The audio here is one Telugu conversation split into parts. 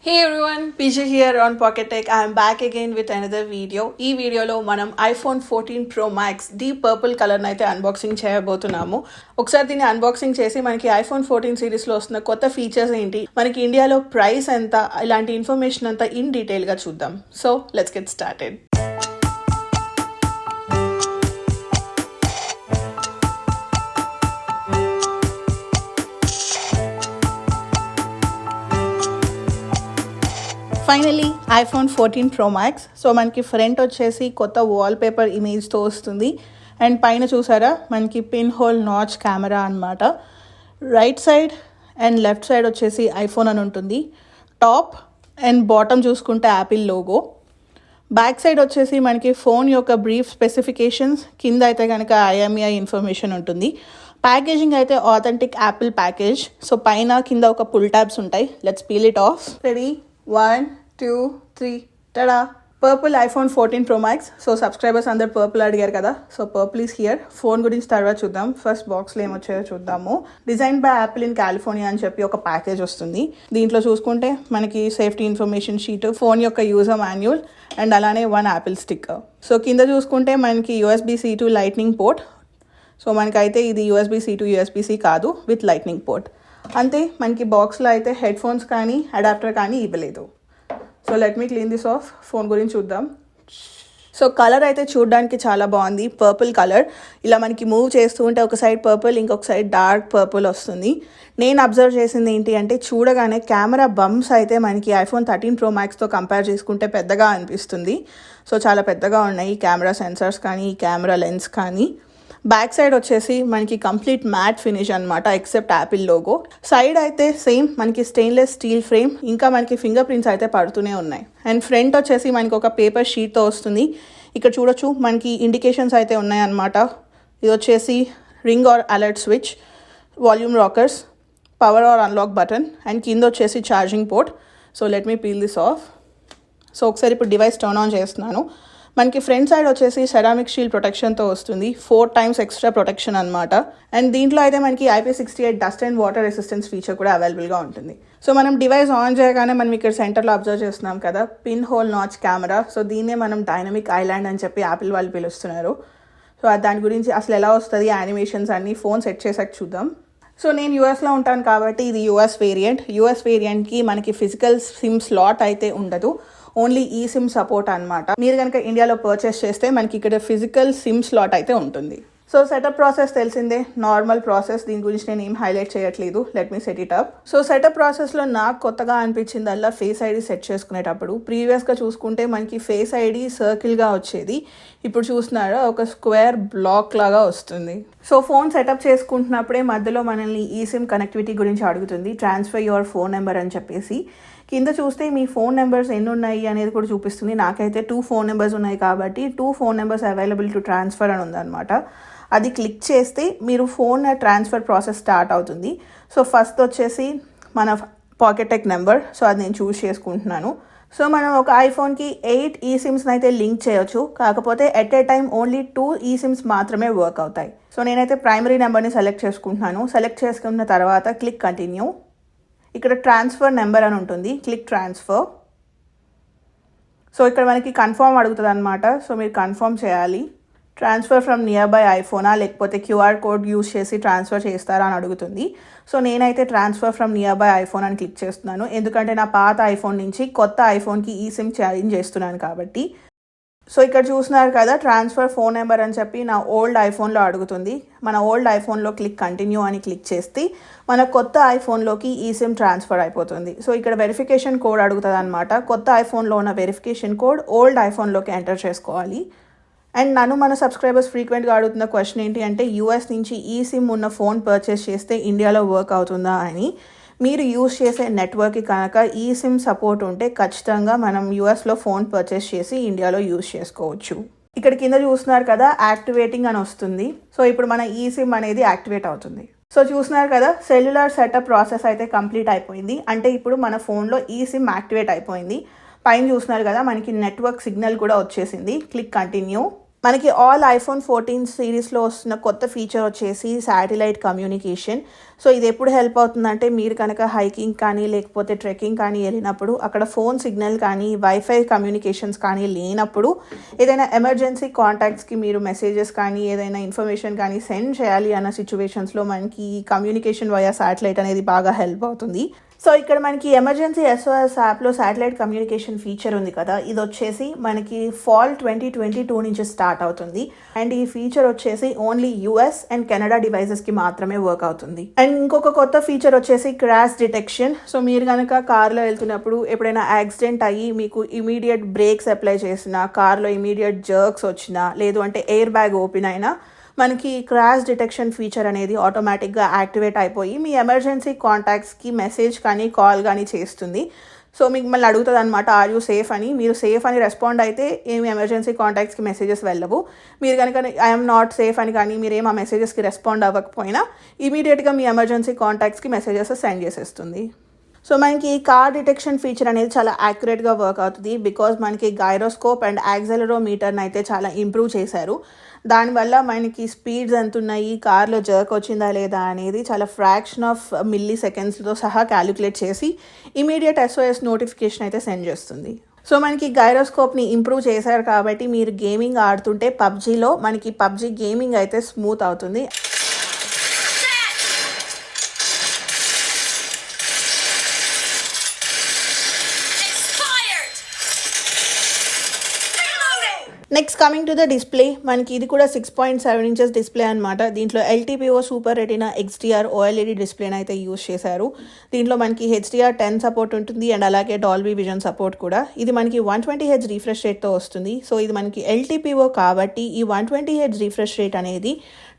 Hey everyone, PJ here on Pocket Tech. I am back again with another video. ఈ వీడియోలో మనం iPhone 14 Pro Max deep purple కలర్ని అయితే అన్బాక్సింగ్ చేయబోతున్నాము. ఒకసారి దీన్ని అన్బాక్సింగ్ చేసి మనకి iPhone 14 సిరీస్లో వస్తున్న కొత్త ఫీచర్స్ ఏంటి, మనకి ఇండియాలో ప్రైస్ ఎంత, ఇలాంటి ఇన్ఫర్మేషన్ అంతా ఇన్ డీటెయిల్గా చూద్దాం. So let's get started. Finally iPhone 14 Pro Max. So మనకి ఫ్రంట్ వచ్చేసి కొత్త వాల్పేపర్ ఇమేజ్తో వస్తుంది. అండ్ పైన చూసారా మనకి పిన్ హోల్ నాచ్ కెమెరా అనమాట. Right side and left side వచ్చేసి ఐఫోన్ అని ఉంటుంది. టాప్ అండ్ బాటమ్ చూసుకుంటే యాపిల్ లోగో. బ్యాక్ సైడ్ వచ్చేసి మనకి ఫోన్ యొక్క బ్రీఫ్ స్పెసిఫికేషన్స్, కింద అయితే కనుక IMEI ఇన్ఫర్మేషన్ ఉంటుంది. ప్యాకేజింగ్ అయితే ఆథెంటిక్ యాపిల్ ప్యాకేజ్. సో పైన కింద ఒక పుల్ ట్యాబ్స్ ఉంటాయి. Let's peel it of. Ready, 1, 2, 3, tada! Purple iPhone 14 Pro Max. So subscribers అందరు పర్పుల్ అడిగారు కదా, so purple is here. Phone గురించి తర్వాత చూద్దాం. ఫస్ట్ బాక్స్లో ఏమొచ్చాయో చూద్దాము. Design by Apple in California అని చెప్పి ఒక ప్యాకేజ్ వస్తుంది. దీంట్లో చూసుకుంటే మనకి సేఫ్టీ ఇన్ఫర్మేషన్ షీట్, ఫోన్ యొక్క యూజర్ మాన్యువల్ అండ్ అలానే 1 యాపిల్ స్టిక్కర్. సో కింద చూసుకుంటే మనకి USB-C to lightning port. So మనకైతే ఇది USB-C to USB-C కాదు, విత్ లైట్నింగ్ పోర్ట్. అంతే, మనకి బాక్స్లో అయితే హెడ్ ఫోన్స్ కానీ అడాప్టర్ కానీ ఇవ్వలేదు. So let me clean this of. Phone గురించి చూద్దాం. సో కలర్ అయితే చూడడానికి చాలా బాగుంది, పర్పుల్ కలర్. ఇలా మనకి మూవ్ చేస్తూ ఉంటే ఒక సైడ్ పర్పుల్, ఇంకొక సైడ్ డార్క్ పర్పుల్ వస్తుంది. నేను అబ్జర్వ్ చేసింది ఏంటి అంటే, చూడగానే కెమెరా బంప్స్ అయితే మనకి iPhone 13 Pro Maxతో కంపేర్ చేసుకుంటే పెద్దగా అనిపిస్తుంది. సో చాలా పెద్దగా ఉన్నాయి ఈ కెమెరా సెన్సార్స్ కానీ, ఈ కెమెరా లెన్స్ కానీ. బ్యాక్ సైడ్ వచ్చేసి మనకి కంప్లీట్ మ్యాట్ ఫినిష్ అనమాట, ఎక్సెప్ట్ యాపిల్ లోగో. సైడ్ అయితే సేమ్ మనకి స్టెయిన్లెస్ స్టీల్ ఫ్రేమ్, ఇంకా మనకి ఫింగర్ ప్రింట్స్ అయితే పడుతూనే ఉన్నాయి. అండ్ ఫ్రంట్ వచ్చేసి మనకి ఒక పేపర్ షీట్తో వస్తుంది. ఇక్కడ చూడొచ్చు మనకి ఇండికేషన్స్ అయితే ఉన్నాయన్నమాట. ఇది వచ్చేసి ring or alert switch, volume rockers, power or unlock button, and కింద వచ్చేసి charging port. So let me peel this off. So ఒకసారి ఇప్పుడు డివైస్ టర్న్ ఆన్ చేస్తున్నాను. మనకి ఫ్రంట్ సైడ్ వచ్చేసి సెరామిక్ షీల్డ్ ప్రొటెక్షన్తో వస్తుంది, 4 times ఎక్స్ట్రా ప్రొటెక్షన్ అనమాట. అండ్ దీంట్లో అయితే మనకి IP68 dust and water resistance feature కూడా అవైలబుల్గా ఉంటుంది. సో మనం డివైస్ ఆన్ చేయగానే మనం ఇక్కడ సెంటర్లో అబ్జర్వ్ చేస్తున్నాం కదా, pin hole notch camera. So దీన్నే మనం డైనమిక్ ఐలాండ్ అని చెప్పి యాపిల్ వాళ్ళు పిలుస్తున్నారు. సో దాని గురించి అసలు ఎలా వస్తుంది, యానిమేషన్స్ అన్నీ ఫోన్ సెట్ చేసాక చూద్దాం. సో నేను యూఎస్లో ఉంటాను కాబట్టి ఇది యూఎస్ వేరియంట్కి మనకి ఫిజికల్ సిమ్ స్లాట్ అయితే ఉండదు, ఓన్లీ ఈ సిమ్ సపోర్ట్ అనమాట. మీరు కనుక ఇండియాలో పర్చేస్ చేస్తే మనకి ఇక్కడ ఫిజికల్ సిమ్ స్లాట్ అయితే ఉంటుంది. సో సెటప్ ప్రాసెస్ తెలిసిందే, నార్మల్ ప్రాసెస్, దీని గురించి నేను ఏం హైలైట్ చేయట్లేదు. Let me set it up. So setup ప్రాసెస్లో నాకు కొత్తగా అనిపించిందల్లా ఫేస్ ఐడి సెట్ చేసుకునేటప్పుడు, ప్రీవియస్గా చూసుకుంటే మనకి ఫేస్ ఐడి సర్కిల్గా వచ్చేది, ఇప్పుడు చూస్తున్నారా ఒక స్క్వేర్ బ్లాక్ లాగా వస్తుంది. సో ఫోన్ సెటప్ చేసుకుంటున్నప్పుడే మధ్యలో మనల్ని ఈ సిమ్ కనెక్టివిటీ గురించి అడుగుతుంది, ట్రాన్స్ఫర్ యువర్ ఫోన్ నెంబర్ అని చెప్పేసి. కింద చూస్తే మీ ఫోన్ నెంబర్స్ ఎన్ని ఉన్నాయి అనేది కూడా చూపిస్తుంది. నాకైతే 2 ఫోన్ నెంబర్స్ ఉన్నాయి కాబట్టి 2 phone numbers available to transfer అని ఉందన్నమాట. అది క్లిక్ చేస్తే మీరు ఫోన్ ట్రాన్స్ఫర్ ప్రాసెస్ స్టార్ట్ అవుతుంది. సో ఫస్ట్ వచ్చేసి మన పాకెట్ టెక్ నెంబర్, సో అది నేను చూస్ చేసుకుంటున్నాను. సో మనం ఒక ఐఫోన్కి 8 ఈ సిమ్స్ని అయితే లింక్ చేయొచ్చు, కాకపోతే ఎట్ ఏ టైం ఓన్లీ 2 ఈ సిమ్స్ మాత్రమే వర్క్ అవుతాయి. సో నేనైతే ప్రైమరీ నెంబర్ని సెలెక్ట్ చేసుకుంటున్నాను. సెలెక్ట్ చేసుకున్న తర్వాత క్లిక్ కంటిన్యూ. ఇక్కడ ట్రాన్స్ఫర్ నెంబర్ అని ఉంటుంది, క్లిక్ ట్రాన్స్ఫర్. సో ఇక్కడ మనకి కన్ఫర్మ్ అడుగుతుంది అనమాట. సో మీరు కన్ఫర్మ్ చేయాలి. ట్రాన్స్ఫర్ ఫ్రమ్ నియర్ బై ఐఫోనా లేకపోతే QR కోడ్ యూస్ చేసి ట్రాన్స్ఫర్ చేస్తారా అని అడుగుతుంది. సో నేనైతే transfer from near by iPhone అని క్లిక్ చేస్తున్నాను, ఎందుకంటే నా పాత ఐఫోన్ నుంచి కొత్త ఐఫోన్కి ఈ సిమ్ చేంజ్ చేస్తున్నాను కాబట్టి. సో ఇక్కడ చూస్తున్నారు కదా, ట్రాన్స్ఫర్ ఫోన్ నెంబర్ అని చెప్పి నా ఓల్డ్ ఐఫోన్లో అడుగుతుంది. మన ఓల్డ్ ఐఫోన్లో క్లిక్ కంటిన్యూ అని క్లిక్ చేస్తే మన కొత్త ఐఫోన్లోకి ఈ సిమ్ ట్రాన్స్ఫర్ అయిపోతుంది. సో ఇక్కడ వెరిఫికేషన్ కోడ్ అడుగుతుంది అనమాట. కొత్త ఐఫోన్లో ఉన్న వెరిఫికేషన్ కోడ్ ఓల్డ్ ఐఫోన్లోకి ఎంటర్ చేసుకోవాలి. అండ్ నన్ను మన సబ్స్క్రైబర్స్ ఫ్రీక్వెంట్గా అడుగుతున్న క్వశ్చన్ ఏంటి అంటే, US నుంచి ఈ సిమ్ ఉన్న ఫోన్ పర్చేస్ చేస్తే ఇండియాలో వర్క్ అవుతుందా అని. మీరు యూస్ చేసే నెట్వర్క్కి కనుక ఈ సిమ్ సపోర్ట్ ఉంటే ఖచ్చితంగా మనం యూఎస్లో ఫోన్ పర్చేస్ చేసి ఇండియాలో యూస్ చేసుకోవచ్చు. ఇక్కడ కింద చూస్తున్నారు కదా, యాక్టివేటింగ్ అని వస్తుంది. సో ఇప్పుడు మన ఈ సిమ్ అనేది యాక్టివేట్ అవుతుంది. సో చూస్తున్నారు కదా, సెల్యులార్ సెటప్ ప్రాసెస్ అయితే కంప్లీట్ అయిపోయింది. అంటే ఇప్పుడు మన ఫోన్లో ఈ సిమ్ యాక్టివేట్ అయిపోయింది. పైన చూస్తున్నారు కదా, మనకి నెట్వర్క్ సిగ్నల్ కూడా వచ్చేసింది. Click continue. మనకి ఆల్ ఐఫోన్ 14 సిరీస్లో వస్తున్న కొత్త ఫీచర్ వచ్చేసి శాటిలైట్ కమ్యూనికేషన్. సో ఇది ఎప్పుడు హెల్ప్ అవుతుందంటే మీరు కనుక హైకింగ్ కానీ లేకపోతే ట్రెక్కింగ్ కానీ వెళ్ళినప్పుడు అక్కడ ఫోన్ సిగ్నల్ కానీ వైఫై కమ్యూనికేషన్స్ కానీ లేనప్పుడు ఏదైనా ఎమర్జెన్సీ కాంటాక్ట్స్కి మీరు మెసేజెస్ కానీ ఏదైనా ఇన్ఫర్మేషన్ కానీ సెండ్ చేయాలి అన్న సిచ్యువేషన్స్లో మనకి కమ్యూనికేషన్ వయా శాటిలైట్ అనేది బాగా హెల్ప్ అవుతుంది. సో ఇక్కడ మనకి ఎమర్జెన్సీ SOS యాప్లో శాటిలైట్ కమ్యూనికేషన్ ఫీచర్ ఉంది కదా, ఇది వచ్చేసి మనకి ఫాల్ 2022 నుంచి స్టార్ట్ అవుతుంది. అండ్ ఈ ఫీచర్ వచ్చేసి ఓన్లీ US అండ్ కెనడా డివైజెస్కి మాత్రమే వర్క్ అవుతుంది. అండ్ ఇంకొక కొత్త ఫీచర్ వచ్చేసి క్రాష్ డిటెక్షన్. సో మీరు కనుక కార్లో వెళ్తున్నప్పుడు ఎప్పుడైనా యాక్సిడెంట్ అయ్యి మీకు ఇమీడియట్ బ్రేక్స్ అప్లై చేసినా, కార్లో ఇమీడియట్ జర్క్స్ వచ్చినా, లేదు అంటే ఎయిర్ బ్యాగ్ ఓపెన్ అయినా మనకి క్రాష్ డిటెక్షన్ ఫీచర్ అనేది ఆటోమేటిక్గా యాక్టివేట్ అయిపోయి మీ ఎమర్జెన్సీ కాంటాక్ట్స్కి మెసేజ్ కానీ కాల్ కానీ చేస్తుంది. సో మీకు మళ్ళీ అడుగుతుంది అనమాట, ఆర్ యూ సేఫ్ అని. మీరు సేఫ్ అని రెస్పాండ్ అయితే ఏమి ఎమర్జెన్సీ కాంటాక్ట్స్కి మెసేజెస్ వెళ్ళవు. మీరు కనుక ఐఎమ్ నాట్ సేఫ్ అని కానీ మీరేం ఆ మెసేజెస్కి రెస్పాండ్ అవ్వకపోయినా ఇమీడియట్గా మీ ఎమర్జెన్సీ కాంటాక్ట్స్కి మెసేజెస్ సెండ్ చేసేస్తుంది. సో మనకి కార్ డిటెక్షన్ ఫీచర్ అనేది చాలా యాక్యురేట్గా వర్క్ అవుతుంది. బికాజ్ మనకి గైరోస్కోప్ అండ్ యాక్సెలరోమీటర్ని అయితే చాలా ఇంప్రూవ్ చేశారు. దానివల్ల మనకి స్పీడ్స్ ఎంత ఉన్నాయి, కార్లో జర్క్ వచ్చిందా లేదా అనేది చాలా ఫ్రాక్షన్ ఆఫ్ మిల్లీ సెకండ్స్తో సహా క్యాలిక్యులేట్ చేసి ఇమీడియట్ SOS నోటిఫికేషన్ అయితే సెండ్ చేస్తుంది. సో మనకి గైరోస్కోప్ని ఇంప్రూవ్ చేశారు కాబట్టి మీరు గేమింగ్ ఆడుతుంటే పబ్జీలో మనకి పబ్జీ గేమింగ్ అయితే స్మూత్ అవుతుంది. Next coming to the display, మనకి ఇది కూడా 6.7 inches డిస్ప్లే అనమాట. దీంట్లో LTPO super retina XDR OLED డిస్ప్లేని అయితే యూజ్ చేశారు. దీంట్లో మనకి HDR10 సపోర్ట్ ఉంటుంది అండ్ అలాగే డాల్బీ విజన్ సపోర్ట్ కూడా. ఇది మనకి 120Hz రిఫ్రెష్ రేట్తో వస్తుంది. సో ఇది మనకి LTPO కాబట్టి ఈ 120Hz రిఫ్రెష్ రేట్ అనేది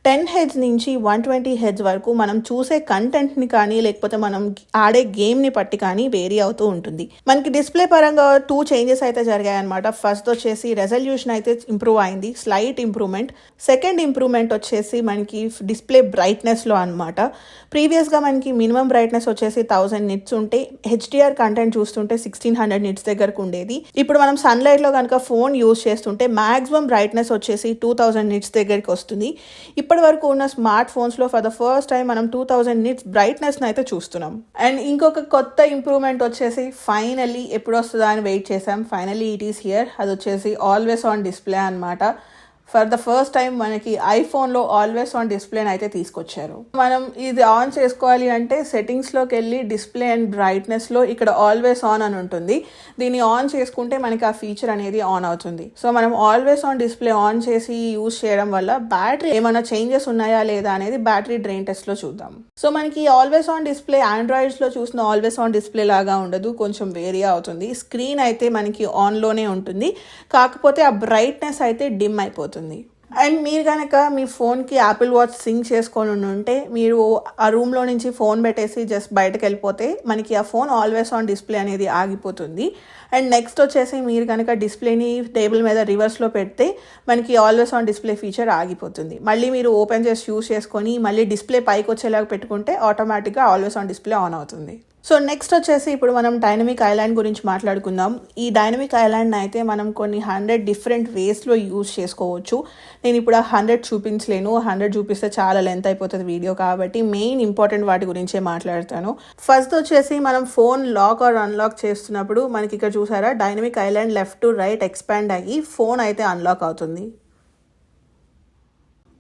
10Hz నుంచి 120Hz వరకు మనం చూసే కంటెంట్ని కానీ లేకపోతే మనం ఆడే గేమ్ని బట్టి కానీ వేరీ అవుతూ ఉంటుంది. మనకి డిస్ప్లే పరంగా 2 చేంజెస్ అయితే జరిగాయి అనమాట. ఫస్ట్ వచ్చేసి రెజల్యూషన్ అయితే ఇంప్రూవ్ అయింది, స్లైట్ ఇంప్రూవ్మెంట్. సెకండ్ ఇంప్రూవ్మెంట్ వచ్చేసి మనకి డిస్ప్లే బ్రైట్నెస్లో అనమాట. ప్రీవియస్గా మనకి మినిమం బ్రైట్నెస్ వచ్చేసి 1000 nits ఉంటే HDR కంటెంట్ చూస్తుంటే 1600 nits దగ్గరకు ఉండేది. ఇప్పుడు మనం సన్లైట్లో కనుక ఫోన్ యూజ్ చేస్తుంటే మ్యాక్సిమం బ్రైట్నెస్ వచ్చేసి 2000 nits దగ్గరికి వస్తుంది. ఇప్పటి వరకు ఉన్న స్మార్ట్ ఫోన్స్లో ఫర్ ద ఫస్ట్ టైం మనం 2000 nits బ్రైట్నెస్ని అయితే చూస్తున్నాం. అండ్ ఇంకొక కొత్త ఇంప్రూవ్మెంట్ వచ్చేసి ఫైనల్లీ ఎప్పుడు వస్తుందా అని వెయిట్ చేసాం, ఫైనల్లీ ఇట్ ఈస్ హియర్. అది వచ్చేసి ఆల్వేస్ ఆన్ డిస్ప్లే అనమాట. ఫర్ ద ఫస్ట్ టైం మనకి ఐఫోన్లో ఆల్వేస్ ఆన్ డిస్ప్లేని అయితే తీసుకొచ్చారు. మనం ఇది ఆన్ చేసుకోవాలి అంటే సెట్టింగ్స్లోకి వెళ్ళి డిస్ప్లే అండ్ బ్రైట్నెస్లో ఇక్కడ ఆల్వేస్ ఆన్ అని ఉంటుంది. దీన్ని ఆన్ చేసుకుంటే మనకి ఆ ఫీచర్ అనేది ఆన్ అవుతుంది. సో మనం ఆల్వేస్ ఆన్ డిస్ప్లే ఆన్ చేసి యూజ్ చేయడం వల్ల బ్యాటరీ ఏమైనా చేంజెస్ ఉన్నాయా లేదా అనేది బ్యాటరీ డ్రైన్ టెస్ట్లో చూద్దాం. సో మనకి ఆల్వేస్ ఆన్ డిస్ప్లే ఆండ్రాయిడ్స్లో చూసిన ఆల్వేస్ ఆన్ డిస్ప్లే లాగా ఉండదు, కొంచెం వేరీ అవుతుంది. స్క్రీన్ అయితే మనకి ఆన్లోనే ఉంటుంది, కాకపోతే ఆ బ్రైట్నెస్ అయితే డిమ్ అయిపోతుంది. అండ్ మీరు కనుక మీ ఫోన్కి యాపిల్ వాచ్ సింక్ చేసుకొని ఉంటే మీరు ఆ రూమ్లో నుంచి ఫోన్ పెట్టేసి జస్ట్ బయటకు వెళ్ళిపోతే మనకి ఆ ఫోన్ ఆల్వేస్ ఆన్ డిస్ప్లే అనేది ఆగిపోతుంది. అండ్ నెక్స్ట్ వచ్చేసి మీరు కనుక డిస్ప్లేని టేబుల్ మీద రివర్స్లో పెడితే మనకి ఆల్వేస్ ఆన్ డిస్ప్లే ఫీచర్ ఆగిపోతుంది. మళ్ళీ మీరు ఓపెన్ చేసి యూస్ చేసుకొని మళ్ళీ డిస్ప్లే పైకి వచ్చేలాగా పెట్టుకుంటే ఆటోమేటిక్గా ఆల్వేస్ ఆన్ డిస్ప్లే ఆన్ అవుతుంది. సో నెక్స్ట్ వచ్చేసి ఇప్పుడు మనం డైనమిక్ ఐలాండ్ గురించి మాట్లాడుకుందాం. ఈ డైనమిక్ ఐలాండ్ అయితే మనం కొన్ని 100 డిఫరెంట్ వేస్లో యూజ్ చేసుకోవచ్చు. నేను ఇప్పుడు 100 చూపించలేను, 100 చూపిస్తే చాలా లెంత్ అయిపోతుంది వీడియో, కాబట్టి మెయిన్ ఇంపార్టెంట్ వాటి గురించే మాట్లాడతాను. ఫస్ట్ వచ్చేసి మనం ఫోన్ లాక్ ఆర్ అన్లాక్ చేస్తున్నప్పుడు మనకి ఇక్కడ చూసారా dynamic island left to right expand అయ్యి ఫోన్ అయితే అన్లాక్ అవుతుంది.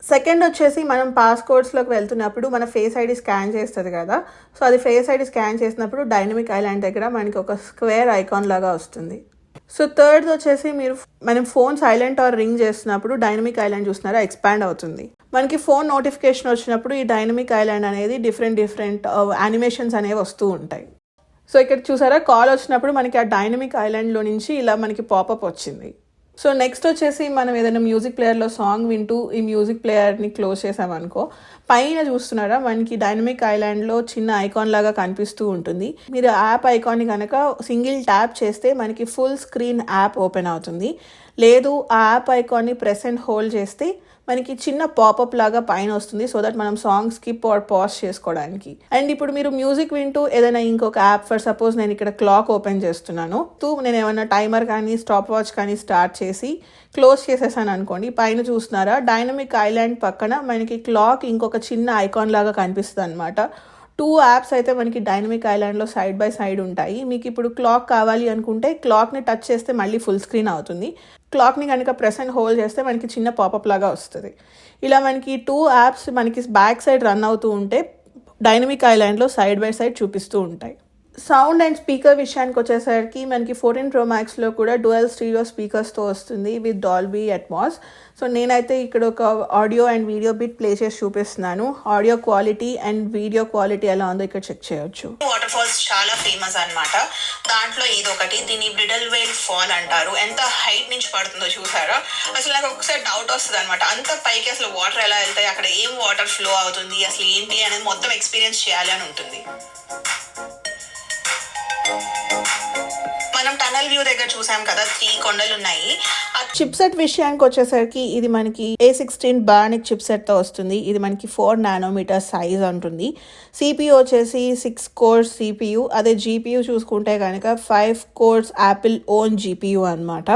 సెకండ్ వచ్చేసి మనం పాస్కోడ్స్లోకి వెళ్తున్నప్పుడు మన ఫేస్ ఐడి స్కాన్ చేస్తుంది కదా, సో అది ఫేస్ ఐడి స్కాన్ చేసినప్పుడు డైనమిక్ ఐలాండ్ దగ్గర మనకి ఒక స్క్వేర్ ఐకాన్ లాగా వస్తుంది. సో థర్డ్ వచ్చేసి మనం ఫోన్ సైలెంట్ ఆర్ రింగ్ చేస్తున్నప్పుడు డైనమిక్ ఐలాండ్ చూస్తున్నారా ఎక్స్పాండ్ అవుతుంది. మనకి ఫోన్ నోటిఫికేషన్ వచ్చినప్పుడు ఈ డైనమిక్ ఐలాండ్ అనేది డిఫరెంట్ యానిమేషన్స్ అనేవి వస్తూ ఉంటాయి. సో ఇక్కడ చూసారా కాల్ వచ్చినప్పుడు మనకి ఆ డైనమిక్ ఐలాండ్లో నుంచి ఇలా మనకి పాపప్ వచ్చింది. సో నెక్స్ట్ వచ్చేసి మనం ఏదైనా మ్యూజిక్ ప్లేయర్లో సాంగ్ వింటూ ఈ మ్యూజిక్ ప్లేయర్ని క్లోజ్ చేసామనుకో పైన చూస్తున్నారా మనకి డైనమిక్ ఐలాండ్లో చిన్న ఐకాన్ లాగా కనిపిస్తూ ఉంటుంది. మీరు యాప్ ఐకాన్ని కనుక సింగిల్ ట్యాప్ చేస్తే మనకి ఫుల్ స్క్రీన్ యాప్ ఓపెన్ అవుతుంది. లేదు ఆ యాప్ ఐకాన్ని ప్రెస్ అండ్ హోల్డ్ చేస్తే మనకి చిన్న పాపప్ లాగా పైన వస్తుంది, సో దట్ మనం సాంగ్ స్కిప్ ఆర్ పాజ్ చేసుకోవడానికి. అండ్ ఇప్పుడు మీరు మ్యూజిక్ వింటూ ఏదైనా ఇంకొక యాప్, ఫర్ సపోజ్ నేను ఇక్కడ క్లాక్ ఓపెన్ చేస్తున్నాను, నేను ఏమైనా టైమర్ కానీ స్టాప్ వాచ్ కానీ స్టార్ట్ చేసి క్లోజ్ చేసేసాను అనుకోండి, పైన చూస్తున్నారా డైనమిక్ ఐలాండ్ పక్కన మనకి క్లాక్ ఇంకొక చిన్న ఐకాన్ లాగా కనిపిస్తుంది అనమాట. 2 యాప్స్ అయితే మనకి డైనమిక్ ఐలాండ్లో సైడ్ బై సైడ్ ఉంటాయి. మీకు ఇప్పుడు క్లాక్ కావాలి అనుకుంటే క్లాక్ని టచ్ చేస్తే మళ్ళీ ఫుల్ స్క్రీన్ అవుతుంది. క్లాక్ని కనుక ప్రెస్ అండ్ హోల్డ్ చేస్తే మనకి చిన్న పాపప్ లాగా వస్తుంది. ఇలా మనకి 2 యాప్స్ మనకి బ్యాక్ సైడ్ రన్ అవుతూ ఉంటే డైనమిక్ ఐలాండ్లో సైడ్ బై సైడ్ చూపిస్తూ ఉంటాయి. సౌండ్ అండ్ స్పీకర్ విషయానికి వచ్చేసరికి మనకి 14 Pro Maxలో కూడా డ్యూయల్ స్టీరియో స్పీకర్స్తో వస్తుంది విత్ డాల్బీ అట్మాస్. సో నేనైతే ఇక్కడ ఒక audio and video bit play చేసి చూపిస్తున్నాను. Audio quality and video quality ఎలా ఉందో ఇక్కడ చెక్ చేయొచ్చు. వాటర్ ఫాల్స్ చాలా ఫేమస్ అన్నమాట. దాంట్లో ఇదొకటి, దీన్ని బ్రిడల్ వేల్ ఫాల్ అంటారు. ఎంత హైట్ నుంచి పడుతుందో చూసారా? అసలు నాకు ఒకసారి డౌట్ వస్తుంది అనమాట, అంత పైకి అసలు వాటర్ ఎలా వెళ్తాయి, అక్కడ ఏం వాటర్ ఫ్లో అవుతుంది, అసలు ఏంటి అనేది మొత్తం ఎక్స్పీరియన్స్ చేయాలి అని ఉంటుంది. మనం టనల్ వ్యూ దగ్గర చూసాం కదా, 3 కొండలు ఉన్నాయి. చిప్సెట్ విషయానికి వచ్చేసరికి ఇది మనకి A16 Bionic చిప్సెట్తో వస్తుంది. ఇది మనకి 4 nanometer సైజ్ ఉంటుంది. CPU వచ్చేసి 6 cores CPU. అదే GPU చూసుకుంటే కనుక 5 cores యాపిల్ ఓన్ GPU అనమాట.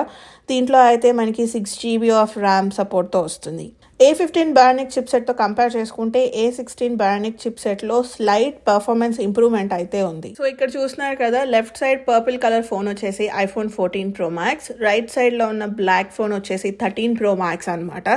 దీంట్లో అయితే మనకి 6 GB ఆఫ్ ర్యామ్ సపోర్ట్తో వస్తుంది. A15 Bionic చిప్సెట్తో కంపేర్ చేసుకుంటే A16 Bionic చిప్సెట్లో స్లైట్ పర్ఫార్మెన్స్ ఇంప్రూవ్మెంట్ అయితే ఉంది. సో ఇక్కడ చూస్తున్నారు కదా, left side purple colour phone వచ్చేసి iPhone 14 Pro Max, రైట్ సైడ్లో ఉన్న బ్లాక్ ఫోన్ వచ్చేసి 13 Pro Max అనమాట.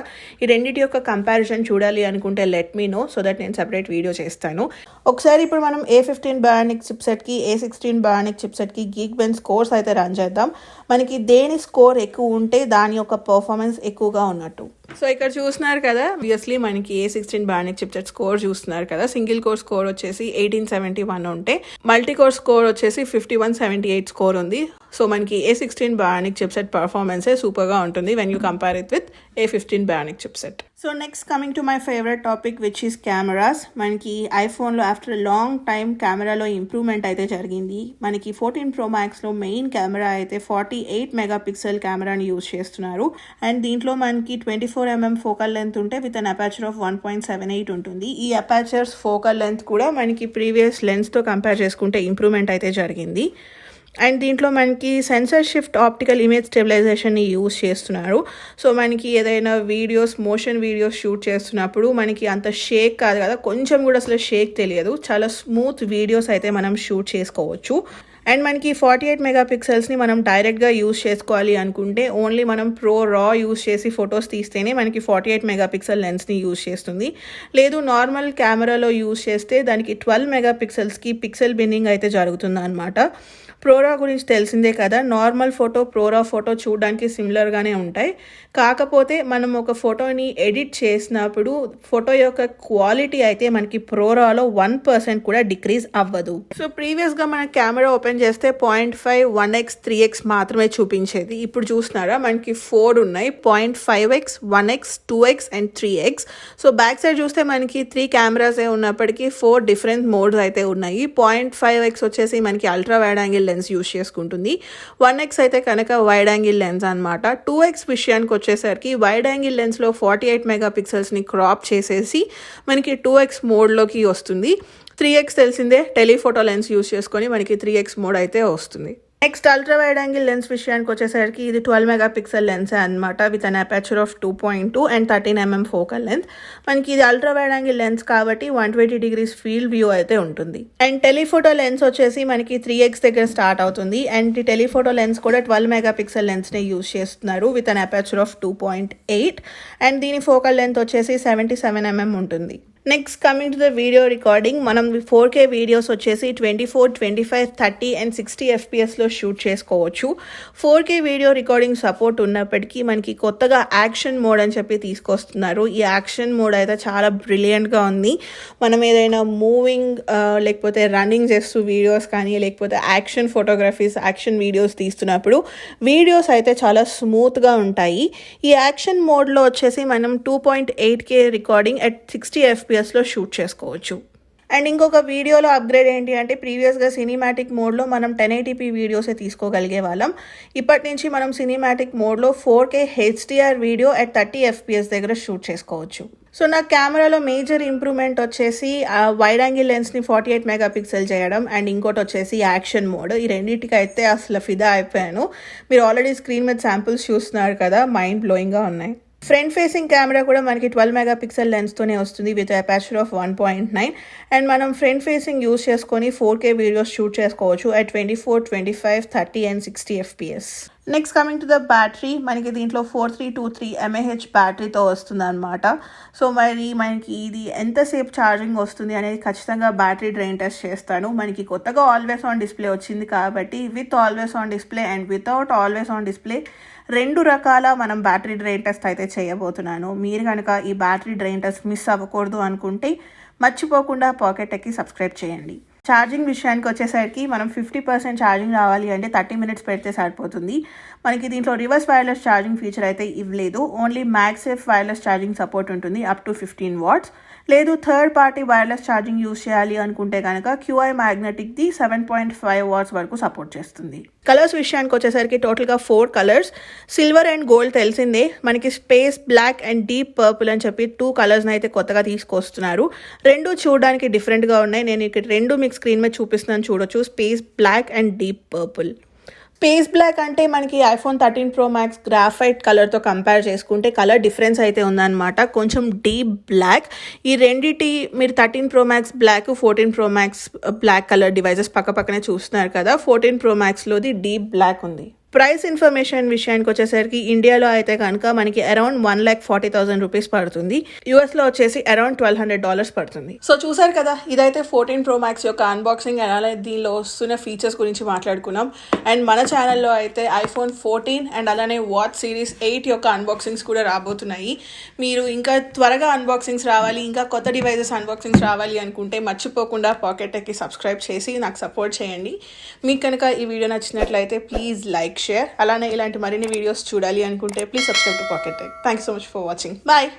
ఈ రెండింటి యొక్క కంపారిజన్ చూడాలి అనుకుంటే let me know, so that నేను సెపరేట్ వీడియో చేస్తాను. ఒకసారి ఇప్పుడు మనం A15 Bionic చిప్సెట్కి A16 Bionic చిప్సెట్కి Geekbench స్కోర్స్ అయితే రన్ చేద్దాం. మనకి దేని స్కోర్ ఎక్కువ ఉంటే దాని యొక్క పర్ఫార్మెన్స్ ఎక్కువగా ఉన్నట్టు. సో ఇక్కడ చూస్తున్నారు కదా, ఆబ్వియస్లీ మనకి A16 Bionic చిప్సెట్ స్కోర్ చూస్తున్నారు కదా, సింగిల్ కోర్ స్కోర్ వచ్చేసి 1871 ఉంటే మల్టీ కోర్ స్కోర్ వచ్చేసి 5178 స్కోర్ ఉంది. సో మనకి A16 Bionic చిప్సెట్ పర్ఫార్మెన్సే సూపర్గా ఉంటుంది when you compare it with A15 Bionic chipset. So next coming to my favourite topic which is cameras. మనకి ఐఫోన్లో ఆఫ్టర్ లాంగ్ టైమ్ కెమెరాలో ఇంప్రూవ్మెంట్ అయితే జరిగింది. మనకి 14 Pro Maxలో మెయిన్ కెమెరా అయితే 48 మెగాపిక్సెల్ కెమెరాని యూజ్ చేస్తున్నారు. అండ్ దీంట్లో మనకి 24mm ఫోకల్ లెంత్ ఉంటే విత్ అన్ అపాచర్ ఆఫ్ 1.78 ఉంటుంది. ఈ అపాచర్స్ ఫోకల్ లెంత్ కూడా మనకి ప్రీవియస్ లెన్స్తో కంపేర్ చేసుకుంటే ఇంప్రూవ్మెంట్ అయితే జరిగింది. అండ్ దీంట్లో మనకి సెన్సర్ షిఫ్ట్ ఆప్టికల్ ఇమేజ్ స్టెబిలైజేషన్ని యూజ్ చేస్తున్నారు. సో మనకి ఏదైనా మోషన్ వీడియోస్ షూట్ చేస్తున్నప్పుడు మనకి అంత షేక్ కాదు కదా, కొంచెం కూడా అసలు షేక్ తెలియదు. చాలా స్మూత్ వీడియోస్ అయితే మనం షూట్ చేసుకోవచ్చు. అండ్ మనకి 48 మెగాపిక్సెల్స్ని మనం డైరెక్ట్గా యూజ్ చేసుకోవాలి అనుకుంటే ఓన్లీ మనం ప్రో రా యూజ్ చేసి ఫొటోస్ తీస్తేనే మనకి 48 మెగాపిక్సెల్ లెన్స్ని యూజ్ చేస్తుంది. లేదు నార్మల్ కెమెరాలో యూజ్ చేస్తే దానికి 12 మెగాపిక్సెల్స్కి పిక్సెల్ బిన్నింగ్ అయితే జరుగుతుంది అనమాట. ప్రోరా గురించి తెలిసిందే కదా, నార్మల్ ఫోటో ప్రోరా ఫోటో చూడడానికి సిమిలర్గానే ఉంటాయి. కాకపోతే మనం ఒక ఫోటోని ఎడిట్ చేసినప్పుడు ఫోటో యొక్క క్వాలిటీ అయితే మనకి ప్రోరాలో 1% కూడా డిక్రీజ్ అవ్వదు. సో ప్రీవియస్గా మన కెమెరా ఓపెన్ చేస్తే 0.5, 1x, 3x మాత్రమే చూపించేది. ఇప్పుడు చూస్తున్నారా మనకి 4 ఉన్నాయి, 0.5x, 1x, 2x and 3x. So back side చూస్తే మనకి 3 కెమెరాసే ఉన్నప్పటికీ 4 డిఫరెంట్ మోడ్స్ అయితే ఉన్నాయి. 0.5x వచ్చేసి మనకి ultra wide angle lens use చేసుకుంటుంది. 1x అయితే కనుక వైడ్ యాంగిల్ లెన్స్ అనమాట. 2x విషయానికి వచ్చేసరికి వైడ్ యాంగిల్ లెన్స్లో 48 మెగాపిక్సెల్స్ని క్రాప్ చేసేసి మనకి 2x మోడ్లోకి వస్తుంది. 3x తెలిసిందే, టెలిఫోటో లెన్స్ యూజ్ చేసుకొని మనకి 3x మోడ్ అయితే వస్తుంది. Next ultra wide angle lens విషయానికి వచ్చేసరికి ఇది 12 మెగాపిక్సెల్ లెన్సే అనమాట with an aperture of 2.2 and 13mm focal length. మనకి ఇది అల్ట్రా వైడ్ యాంగిల్ లెన్స్ కాబట్టి 120 degrees ఫీల్డ్ వ్యూ అయితే ఉంటుంది. అండ్ టెలిఫోటో లెన్స్ వచ్చేసి మనకి 3x దగ్గర స్టార్ట్ అవుతుంది. అండ్ ఈ టెలిఫోటో లెన్స్ కూడా 12 మెగాపిక్సెల్ లెన్స్ని యూజ్ చేస్తున్నారు with an aperture of 2.8 and దీని ఫోకల్ లెంత్ వచ్చేసి 77mm ఉంటుంది. Next coming to the video recording, మనం 4K వీడియోస్ వచ్చేసి 24, 25, 30 అండ్ 60 FPSలో షూట్ చేసుకోవచ్చు. 4K వీడియో రికార్డింగ్ సపోర్ట్ ఉన్నప్పటికీ మనకి కొత్తగా యాక్షన్ మోడ్ అని చెప్పి తీసుకొస్తున్నారు. ఈ యాక్షన్ మోడ్ అయితే చాలా బ్రిలియంట్గా ఉంది. మనం ఏదైనా మూవింగ్ లేకపోతే రన్నింగ్ చేస్తూ వీడియోస్ కానీ లేకపోతే యాక్షన్ ఫోటోగ్రఫీస్, యాక్షన్ వీడియోస్ తీస్తున్నప్పుడు వీడియోస్ అయితే చాలా స్మూత్గా ఉంటాయి. ఈ యాక్షన్ మోడ్లో వచ్చేసి మనం 2.8K రికార్డింగ్ అట్ 60 FPSలో షూట్ చేసుకోవచ్చు. అండ్ ఇంకొక వీడియోలో అప్గ్రేడ్ ఏంటి అంటే ప్రీవియస్గా సినిమాటిక్ మోడ్లో మనం 1080p వీడియోసే తీసుకోగలిగే వాళ్ళం. ఇప్పటి నుంచి మనం సినిమాటిక్ మోడ్లో 4K HDR video at 30 FPS దగ్గర షూట్ చేసుకోవచ్చు. సో నా కెమెరాలో మేజర్ ఇంప్రూవ్మెంట్ వచ్చేసి వైడ్ యాంగిల్ లెన్స్ని 48 మెగాపిక్సెల్ చేయడం అండ్ ఇంకోటి వచ్చేసి యాక్షన్ మోడ్. ఈ రెండింటికి అయితే అసలు ఫిదా అయిపోయాను. మీరు ఆల్రెడీ స్క్రీన్ మీద శాంపుల్స్ చూస్తున్నారు కదా, మైండ్ బ్లోయింగ్గా ఉన్నాయి. ఫ్రంట్ ఫేసింగ్ కెమెరా కూడా మనకి 12 మెగాపిక్సెల్ లెన్స్తోనే వస్తుంది విత్ అపర్చర్ ఆఫ్ 1.9 అండ్ మనం ఫ్రంట్ ఫేసింగ్ యూస్ చేసుకొని 4K వీడియోస్ షూట్ చేసుకోవచ్చు at 24, 25, 30 and 60 FPS. Next coming to the battery, మనకి దీంట్లో 4323 mAh బ్యాటరీతో వస్తుంది అనమాట. సో మరి మనకి ఇది ఎంతసేపు ఛార్జింగ్ వస్తుంది అనేది ఖచ్చితంగా బ్యాటరీ డ్రైన్ టెస్ట్ చేస్తాను. మనకి కొత్తగా ఆల్వేస్ ఆన్ డిస్ప్లే వచ్చింది కాబట్టి with always on display and without always on display 2 రకాల మనం బ్యాటరీ డ్రైన్ టెస్ట్ అయితే చేయబోతున్నాను. మీరు కనుక ఈ బ్యాటరీ డ్రైన్ టెస్ట్ మిస్ అవ్వకూడదు అనుకుంటే మర్చిపోకుండా పాకెట్ టెక్కి సబ్స్క్రైబ్ చేయండి. ఛార్జింగ్ విషయానికి వచ్చేసరికి మనం 50% ఛార్జింగ్ రావాలి అంటే 30 minutes పెడితే సరిపోతుంది. మనకి దీంట్లో రివర్స్ వైర్లెస్ ఛార్జింగ్ ఫీచర్ అయితే ఇవ్వలేదు. ఓన్లీ మ్యాగ్సేఫ్ వైర్లెస్ ఛార్జింగ్ సపోర్ట్ ఉంటుంది అప్ టు 15 watts. లేదు third party wireless charging use చేయాలి అనుకుంటే కనుక QI మ్యాగ్నెటిక్ది 7.5 watts వరకు సపోర్ట్ చేస్తుంది. కలర్స్ విషయానికి వచ్చేసరికి టోటల్గా 4 కలర్స్, సిల్వర్ అండ్ గోల్డ్ తెలిసిందే. మనకి space black and deep purple అని చెప్పి 2 కలర్స్ని అయితే కొత్తగా తీసుకొస్తున్నారు. రెండు చూడడానికి డిఫరెంట్గా ఉన్నాయి. నేను ఇక్కడ రెండు మీకు స్క్రీన్ మీద చూపిస్తున్నాను, చూడొచ్చు. Space black and deep purple. Space black అంటే మనకి iPhone 13 Pro Max గ్రాఫైట్ కలర్తో కంపేర్ చేసుకుంటే కలర్ డిఫరెన్స్ అయితే ఉందన్నమాట. కొంచెం డీప్ బ్లాక్. ఈ రెండిటి మీరు 13 Pro Max black, 14 Pro Max black colour devices పక్క పక్కనే చూస్తున్నారు కదా. 14 Pro Maxలోది డీప్ బ్లాక్ ఉంది. ప్రైస్ ఇన్ఫర్మేషన్ విషయానికి వచ్చేసరికి ఇండియాలో అయితే కనుక మనకి అరౌండ్ 1,40,000 రూపీస్ పడుతుంది. యూఎస్లో వచ్చేసి అరౌండ్ $1,200 పడుతుంది. సో చూసారు కదా, ఇదైతే 14 Pro Max యొక్క అన్బాక్సింగ్ అండ్ అలానే దీనిలో వస్తున్న ఫీచర్స్ గురించి మాట్లాడుకున్నాం. అండ్ మన ఛానల్లో అయితే iPhone 14 అండ్ అలానే వాచ్ సిరీస్ 8 యొక్క అన్బాక్సింగ్స్ కూడా రాబోతున్నాయి. మీరు ఇంకా త్వరగా అన్బాక్సింగ్స్ రావాలి, ఇంకా కొత్త డివైజెస్ అన్బాక్సింగ్స్ రావాలి అనుకుంటే మర్చిపోకుండా పాకెట్ టెక్కి సబ్స్క్రైబ్ చేసి నాకు సపోర్ట్ చేయండి. మీకు కనుక ఈ వీడియో నచ్చినట్లయితే ప్లీజ్ లైక్, షేర్. అలానే ఇలాంటి మరిన్ని వీడియోస్ చూడాలి అనుకుంటే please subscribe to Pocket Tech. Thank you so much for watching. Bye.